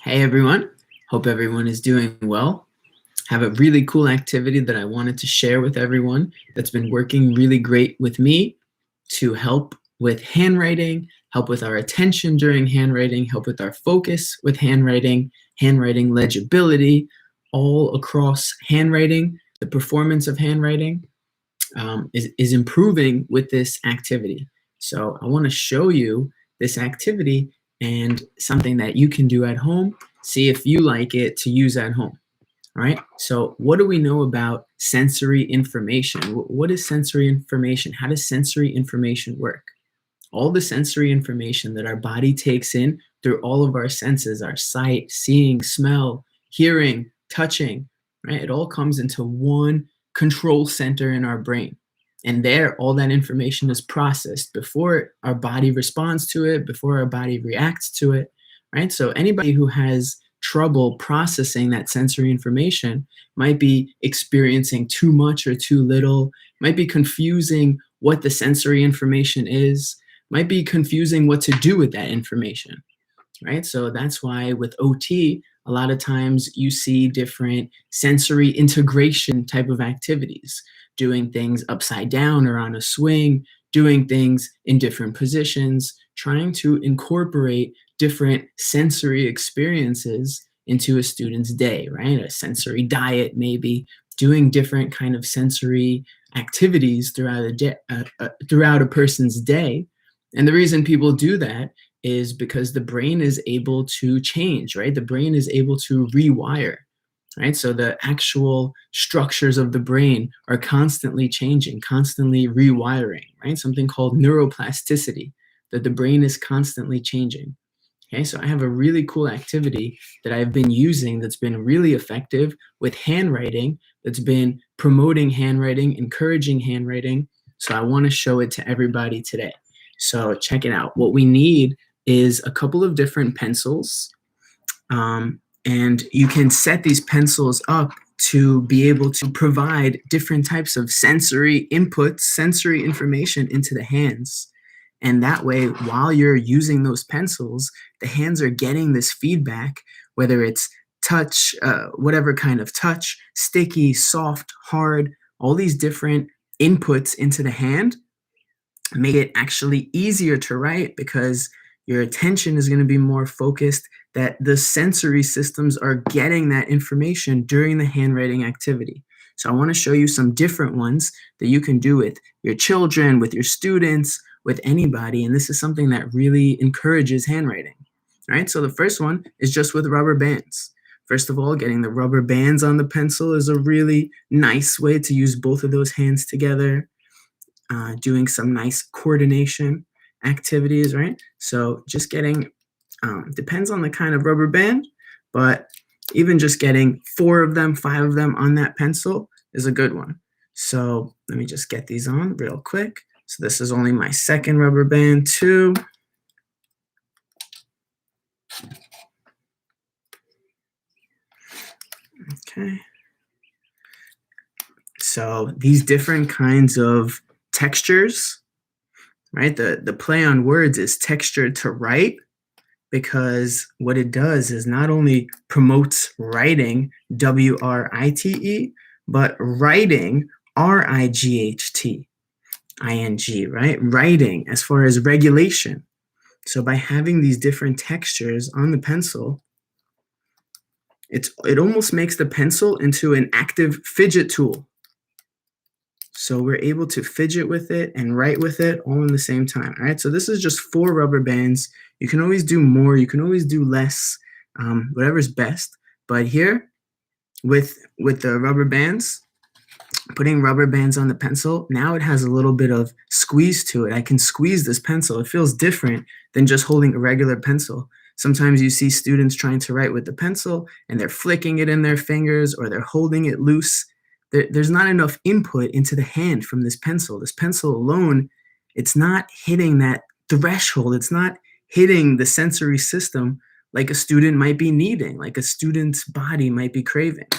Hey everyone, hope everyone is doing well. Have a really cool activity that I wanted to share with everyone that's been working really great with me to help with handwriting, help with our attention during handwriting, help with our focus with handwriting, handwriting legibility, all across handwriting. The performance of handwriting is improving with this activity. So I want to show you this activity and something that you can do at home. See if you like it to use at home. All right. So what do we know about sensory information? What is sensory information? How does sensory information work? All the sensory information that our body takes in through all of our senses, our sight, seeing, smell, hearing, touching, right? It all comes into one control center in our brain. And there, all that information is processed before our body responds to it, before our body reacts to it, right? So anybody who has trouble processing that sensory information might be experiencing too much or too little, might be confusing what the sensory information is, might be confusing what to do with that information, right? So that's why with OT, a lot of times you see different sensory integration type of activities, doing things upside down or on a swing, doing things in different positions, trying to incorporate different sensory experiences into a student's day, right? A sensory diet, maybe doing different kind of sensory activities throughout a day, throughout a person's day. And the reason people do that is because the brain is able to change, right? The brain is able to rewire, right? So the actual structures of the brain are constantly changing, constantly rewiring, right? Something called neuroplasticity, that the brain is constantly changing. Okay, so I have a really cool activity that I've been using that's been really effective with handwriting, that's been promoting handwriting, encouraging handwriting. So I want to show it to everybody today. So check it out. What we need is a couple of different pencils. And you can set these pencils up to be able to provide different types of sensory inputs, sensory information into the hands. And that way, while you're using those pencils, the hands are getting this feedback, whether it's touch, whatever kind of touch, sticky, soft, hard, all these different inputs into the hand make it actually easier to write because your attention is going to be more focused, that the sensory systems are getting that information during the handwriting activity. So I want to show you some different ones that you can do with your children, with your students, with anybody. And this is something that really encourages handwriting. All right, so the first one is just with rubber bands. First of all, getting the rubber bands on the pencil is a really nice way to use both of those hands together. Doing some nice coordination activities, right? So just getting, depends on the kind of rubber band, but even just getting 4 of them, 5 of them on that pencil is a good one. So let me just get these on real quick. So this is only my second rubber band, 2. Okay. So these different kinds of textures, right? The play on words is texture to write, because what it does is not only promotes writing, W-R-I-T-E, but writing, R-I-G-H-T-I-N-G, right? Writing as far as regulation. So by having these different textures on the pencil, it almost makes the pencil into an active fidget tool. So we're able to fidget with it and write with it all in the same time. All right, so this is just 4 rubber bands. You can always do more. You can always do less, whatever's best. But here, with the rubber bands, putting rubber bands on the pencil, now it has a little bit of squeeze to it. I can squeeze this pencil. It feels different than just holding a regular pencil. Sometimes you see students trying to write with the pencil, and they're flicking it in their fingers, or they're holding it loose. There's not enough input into the hand from this pencil. This pencil alone, it's not hitting that threshold. It's not hitting the sensory system like a student might be needing, like a student's body might be craving,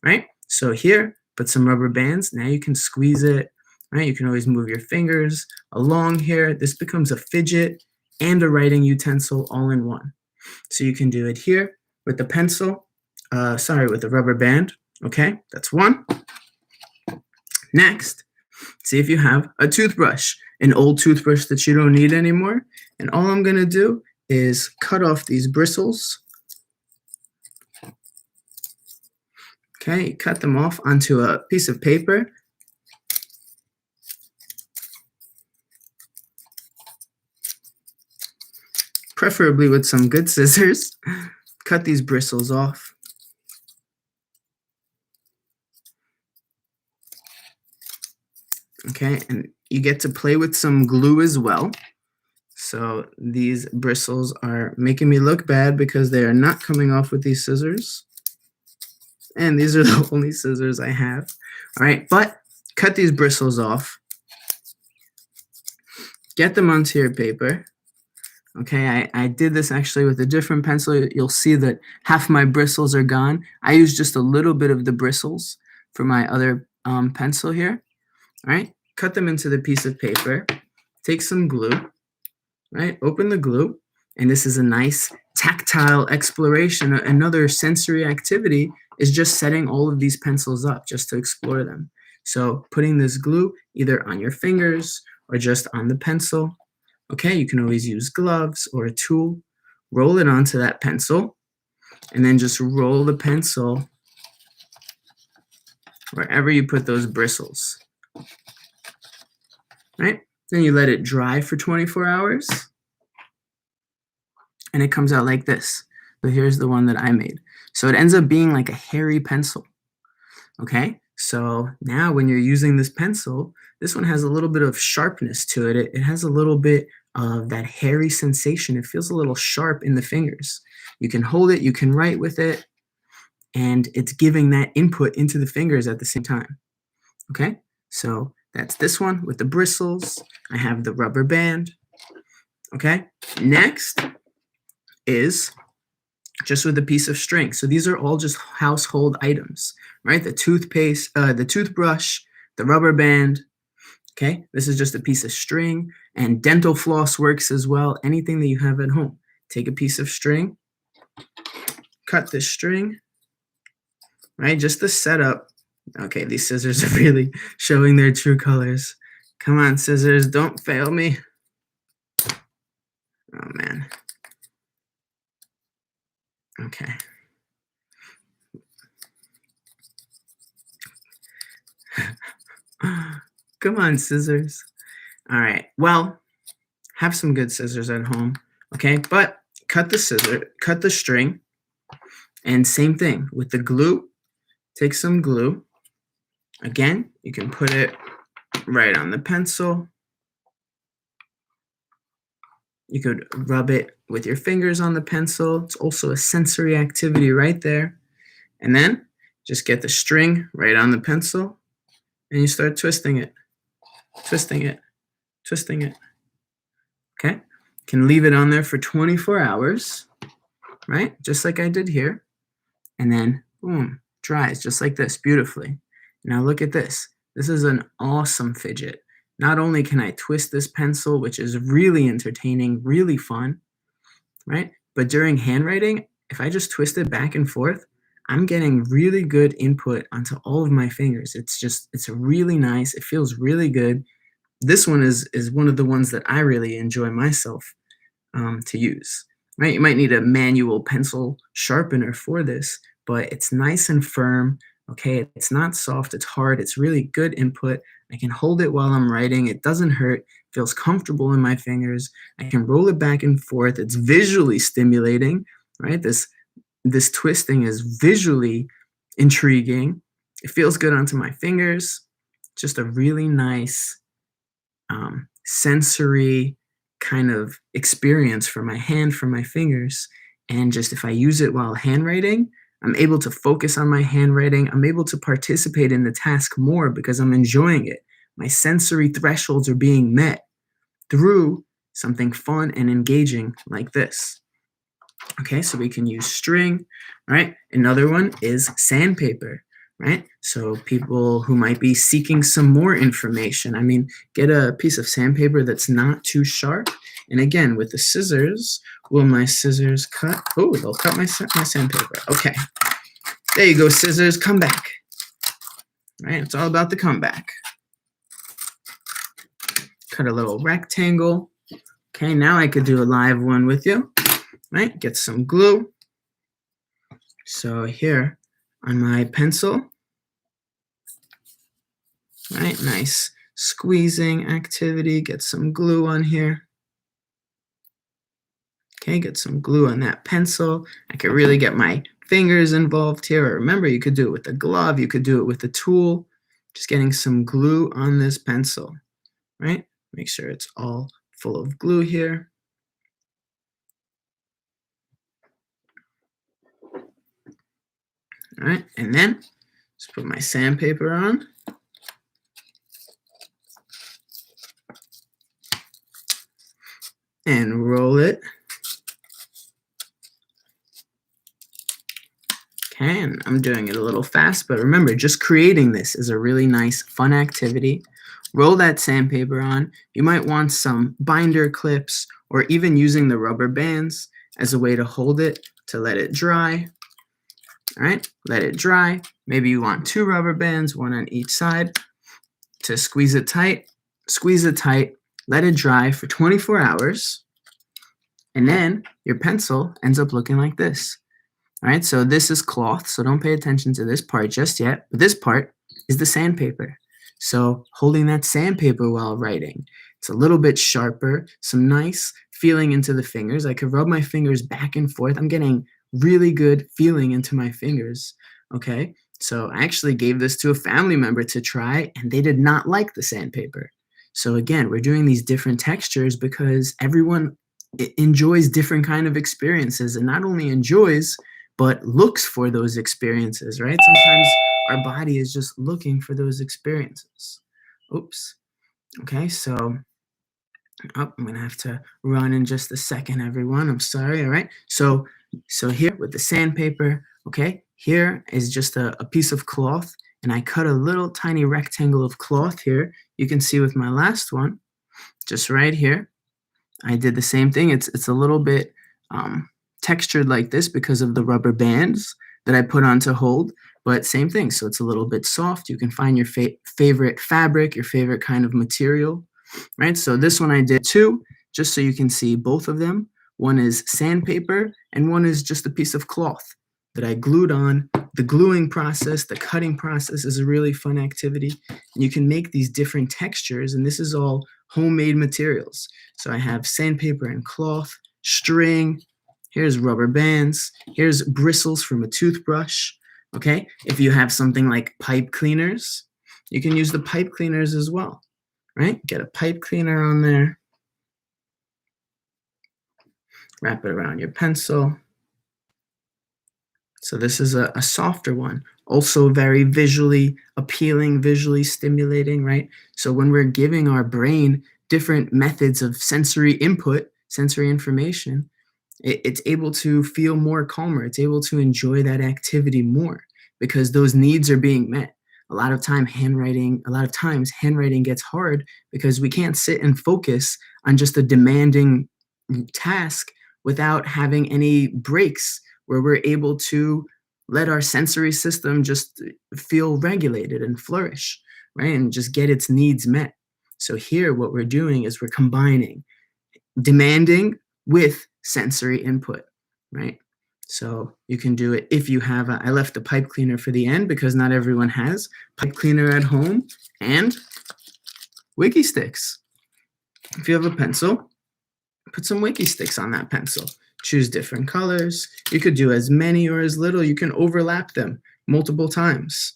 right? So here, put some rubber bands. Now you can squeeze it, right? You can always move your fingers along here. This becomes a fidget and a writing utensil all in one. So you can do it here with the pencil, with the rubber band. Okay, that's one. Next, see if you have a toothbrush, an old toothbrush that you don't need anymore. And all I'm gonna do is cut off these bristles. Okay, cut them off onto a piece of paper. Preferably with some good scissors. Cut these bristles off. Okay, and you get to play with some glue as well. So these bristles are making me look bad because they are not coming off with these scissors. And these are the only scissors I have. All right, but cut these bristles off. Get them onto your paper. Okay, I did this actually with a different pencil. You'll see that half my bristles are gone. I used just a little bit of the bristles for my other pencil here. All right, cut them into the piece of paper. Take some glue, right? Open the glue, and this is a nice tactile exploration. Another sensory activity is just setting all of these pencils up just to explore them. So putting this glue either on your fingers or just on the pencil. Okay, you can always use gloves or a tool. Roll it onto that pencil, and then just roll the pencil wherever you put those bristles. Right? Then you let it dry for 24 hours, and it comes out like this. So here's the one that I made. So it ends up being like a hairy pencil. Okay, so now when you're using this pencil, this one has a little bit of sharpness to it. It has a little bit of that hairy sensation. It feels a little sharp in the fingers. You can hold it, you can write with it, and it's giving that input into the fingers at the same time. Okay, so that's this one with the bristles. I have the rubber band. Okay, next is just with a piece of string. So these are all just household items, right? The toothpaste, the toothbrush, the rubber band. Okay, this is just a piece of string, and dental floss works as well. Anything that you have at home. Take a piece of string, cut this string, right? Just the setup. Okay, these scissors are really showing their true colors. Come on, scissors, don't fail me. Oh, man. Okay. Come on, scissors. All right, well, have some good scissors at home, okay? But cut the string, and same thing with the glue. Take some glue. Again, you can put it right on the pencil. You could rub it with your fingers on the pencil. It's also a sensory activity right there. And then just get the string right on the pencil, and you start twisting it, twisting it, twisting it. Okay? Can leave it on there for 24 hours, right? Just like I did here. And then, boom, dries just like this, beautifully. Now look at this. This is an awesome fidget. Not only can I twist this pencil, which is really entertaining, really fun, right? But during handwriting, if I just twist it back and forth, I'm getting really good input onto all of my fingers. It's really nice. It feels really good. This one is one of the ones that I really enjoy myself to use, right? You might need a manual pencil sharpener for this, but it's nice and firm. Okay, it's not soft, it's hard, it's really good input. I can hold it while I'm writing, it doesn't hurt, feels comfortable in my fingers. I can roll it back and forth, it's visually stimulating, right? This twisting is visually intriguing. It feels good onto my fingers. Just a really nice sensory kind of experience for my hand, for my fingers. And just if I use it while handwriting, I'm able to focus on my handwriting. I'm able to participate in the task more because I'm enjoying it. My sensory thresholds are being met through something fun and engaging like this. Okay, so we can use string, right? Another one is sandpaper. right? So people who might be seeking some more information, I mean, get a piece of sandpaper that's not too sharp. And again, with the scissors, will my scissors cut? Oh, they'll cut my sandpaper. Okay, there you go, scissors, come back. Right, it's all about the comeback. Cut a little rectangle. Okay, now I could do a live one with you. Right, get some glue. So here on my pencil, right, nice squeezing activity. Get some glue on here. Okay, get some glue on that pencil. I could really get my fingers involved here. Or remember, you could do it with a glove. You could do it with a tool. Just getting some glue on this pencil, right? Make sure it's all full of glue here. All right, and then just put my sandpaper on. And roll it. Okay, and I'm doing it a little fast, but remember, just creating this is a really nice, fun activity. Roll that sandpaper on. You might want some binder clips or even using the rubber bands as a way to hold it to let it dry. All right, let it dry. Maybe you want 2 rubber bands, 1 on each side to squeeze it tight. Squeeze it tight, let it dry for 24 hours. And then your pencil ends up looking like this. All right, so this is cloth, so don't pay attention to this part just yet. But this part is the sandpaper. So holding that sandpaper while writing, it's a little bit sharper, some nice feeling into the fingers. I could rub my fingers back and forth. I'm getting really good feeling into my fingers, okay? So I actually gave this to a family member to try, and they did not like the sandpaper. So again, we're doing these different textures because everyone enjoys different kind of experiences, and not only enjoys, but looks for those experiences, right? Sometimes our body is just looking for those experiences. Oops. Okay, so I'm gonna have to run in just a second, everyone. I'm sorry. All right. So here with the sandpaper, okay, here is just a piece of cloth, and I cut a little tiny rectangle of cloth here. You can see with my last one, just right here. I did the same thing. It's a little bit textured like this because of the rubber bands that I put on to hold, but same thing. So it's a little bit soft. You can find your favorite fabric, your favorite kind of material, right? So this one I did 2, just so you can see both of them. One is sandpaper and one is just a piece of cloth that I glued on. The gluing process, the cutting process is a really fun activity. And you can make these different textures, and this is all homemade materials. So I have sandpaper and cloth, string, here's rubber bands, here's bristles from a toothbrush, okay? If you have something like pipe cleaners, you can use the pipe cleaners as well, right? Get a pipe cleaner on there, wrap it around your pencil. So this is a softer one, also very visually appealing, visually stimulating, right? So when we're giving our brain different methods of sensory input, sensory information, it's able to feel more calmer. It's able to enjoy that activity more because those needs are being met. A lot of times handwriting gets hard because we can't sit and focus on just a demanding task without having any breaks where we're able to let our sensory system just feel regulated and flourish, right? And just get its needs met. So here, what we're doing is we're combining demanding with sensory input, right? So you can do it if you have I left the pipe cleaner for the end because not everyone has pipe cleaner at home, and Wiki Sticks. If you have a pencil, put some Wiki Sticks on that pencil. Choose different colors. You could do as many or as little. You can overlap them multiple times.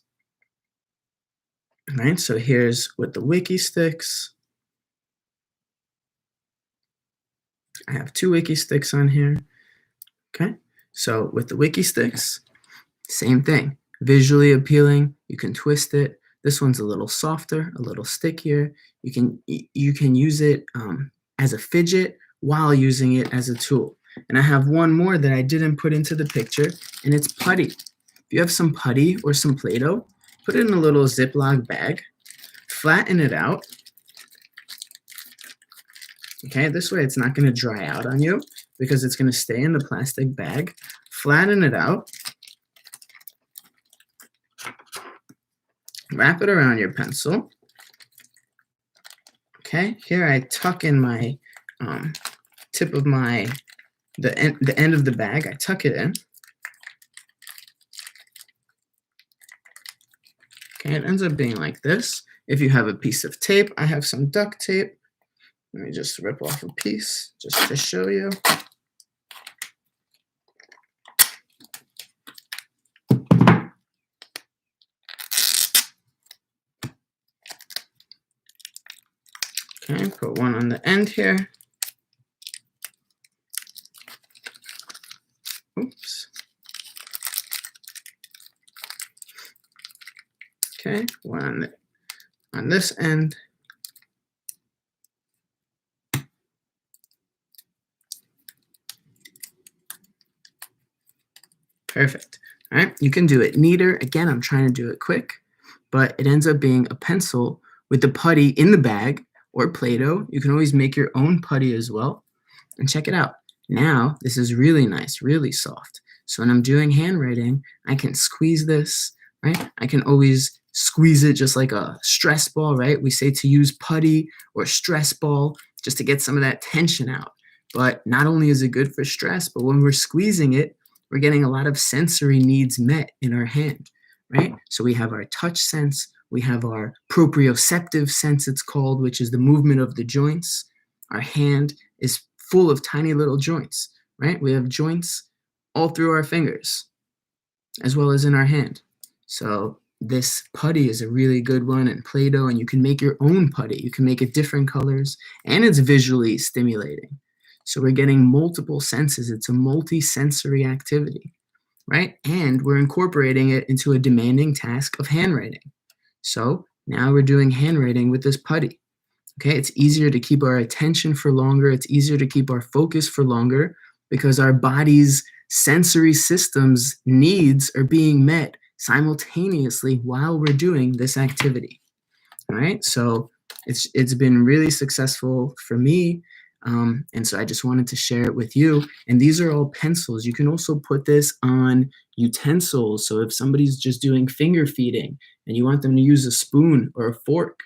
All right, so here's with the Wiki Sticks. I have 2 Wiki Sticks on here. Okay, so with the Wiki Sticks, same thing. Visually appealing, you can twist it. This one's a little softer, a little stickier. You can use it as a fidget while using it as a tool. And I have one more that I didn't put into the picture, and it's Putty. If you have some Putty or some Play-Doh, put it in a little Ziploc bag, flatten it out. Okay, this way it's not going to dry out on you because it's going to stay in the plastic bag. Flatten it out. Wrap it around your pencil. Okay, here I tuck in my tip of the end of the bag. I tuck it in. Okay, it ends up being like this. If you have a piece of tape, I have some duct tape. Let me just rip off a piece just to show you. Okay, put one on the end here. Oops. Okay, one on this end. Perfect. All right, you can do it neater. Again, I'm trying to do it quick, but it ends up being a pencil with the putty in the bag or Play-Doh. You can always make your own putty as well. And check it out. Now, this is really nice, really soft. So when I'm doing handwriting, I can squeeze this, right? I can always squeeze it just like a stress ball, right? We say to use putty or stress ball just to get some of that tension out. But not only is it good for stress, but when we're squeezing it, we're getting a lot of sensory needs met in our hand, right? So we have our touch sense, we have our proprioceptive sense, it's called, which is the movement of the joints. Our hand is full of tiny little joints, right? We have joints all through our fingers, as well as in our hand. So this putty is a really good one, and Play-Doh, and you can make your own putty. You can make it different colors, and it's visually stimulating. So we're getting multiple senses. It's a multi-sensory activity, right? And we're incorporating it into a demanding task of handwriting. So now we're doing handwriting with this putty. Okay, it's easier to keep our attention for longer. It's easier to keep our focus for longer because our body's sensory systems needs are being met simultaneously while we're doing this activity. All right, so it's been really successful for me. And so I just wanted to share it with you. And these are all pencils. You can also put this on utensils. So if somebody's just doing finger feeding and you want them to use a spoon or a fork,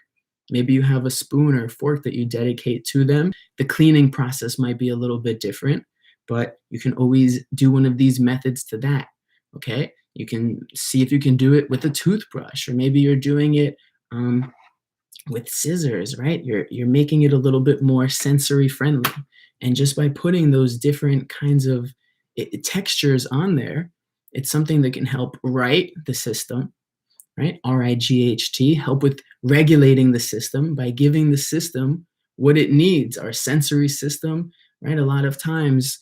maybe you have a spoon or a fork that you dedicate to them. The cleaning process might be a little bit different, but you can always do one of these methods to that, okay? You can see if you can do it with a toothbrush, or maybe you're doing it with scissors, right? You're making it a little bit more sensory friendly. And just by putting those different kinds of textures on there, it's something that can help right the system, right? R-I-G-H-T, help with regulating the system by giving the system what it needs, our sensory system, right? A lot of times,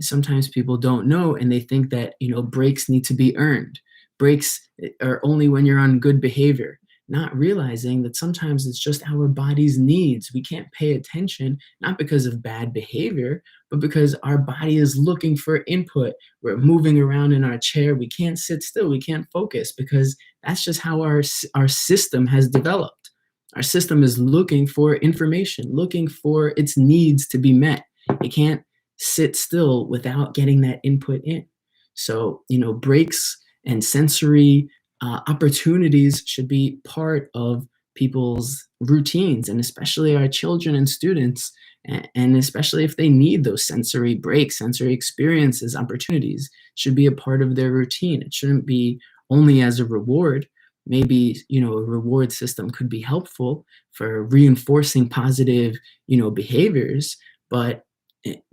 sometimes people don't know and they think that, breaks need to be earned. Breaks are only when you're on good behavior, not realizing that sometimes it's just our body's needs. We can't pay attention, not because of bad behavior, but because our body is looking for input. We're moving around in our chair. We can't sit still. We can't focus because that's just how our system has developed. Our system is looking for information, looking for its needs to be met. It can't sit still without getting that input in. So, breaks and sensory opportunities should be part of people's routines, and especially our children and students, and especially if they need those sensory breaks, sensory experiences, opportunities should be a part of their routine. It shouldn't be only as a reward. Maybe, a reward system could be helpful for reinforcing positive, behaviors, but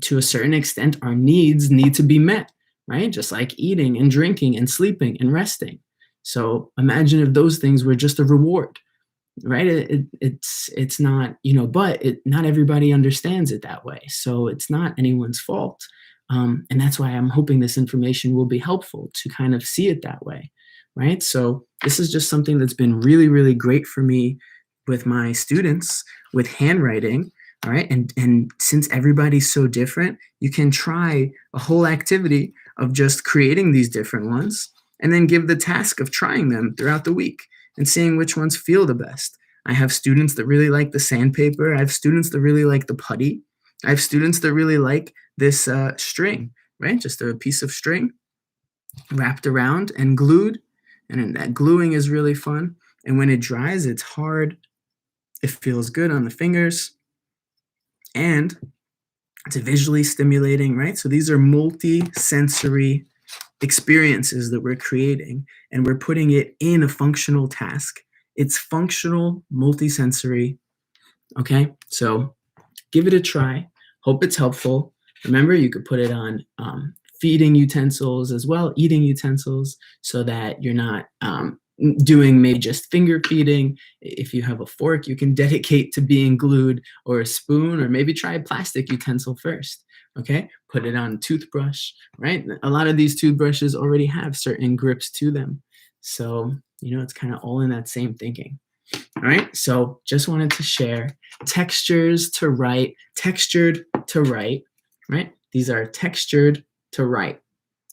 to a certain extent, our needs need to be met, right? Just like eating and drinking and sleeping and resting. So imagine if those things were just a reward, right? It's not, but not everybody understands it that way. So it's not anyone's fault. And that's why I'm hoping this information will be helpful to kind of see it that way, right? So this is just something that's been really, really great for me with my students with handwriting. All right. And since everybody's so different, you can try a whole activity of just creating these different ones and then give the task of trying them throughout the week and seeing which ones feel the best. I have students that really like the sandpaper. I have students that really like the putty. I have students that really like this string, right? Just a piece of string wrapped around and glued. And that gluing is really fun. And when it dries, it's hard. It feels good on the fingers. And it's visually stimulating, right? So these are multi-sensory experiences that we're creating, and we're putting it in a functional task. It's functional, multi-sensory. Okay, so give it a try. Hope it's helpful. Remember, you could put it on feeding utensils as well, eating utensils, so that you're not doing maybe just finger feeding. If you have a fork, you can dedicate to being glued, or a spoon, or maybe try a plastic utensil first. Okay, put it on a toothbrush, right? A lot of these toothbrushes already have certain grips to them. So, it's kind of all in that same thinking. All right, so just wanted to share textures to write, textured to write, right? These are textured to write.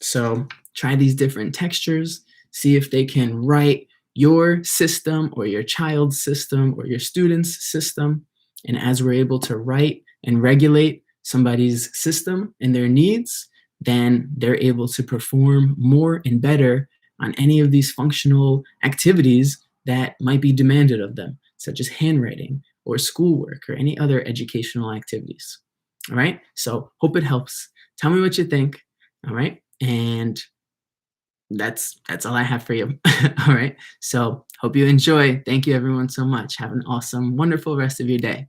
So try these different textures, see if they can write your system or your child's system or your student's system. And as we're able to write and regulate somebody's system and their needs, then they're able to perform more and better on any of these functional activities that might be demanded of them, such as handwriting or schoolwork or any other educational activities. All right, so hope it helps. Tell me what you think. All right, and that's all I have for you. All right, so hope you enjoy. Thank you everyone so much. Have an awesome, wonderful rest of your day.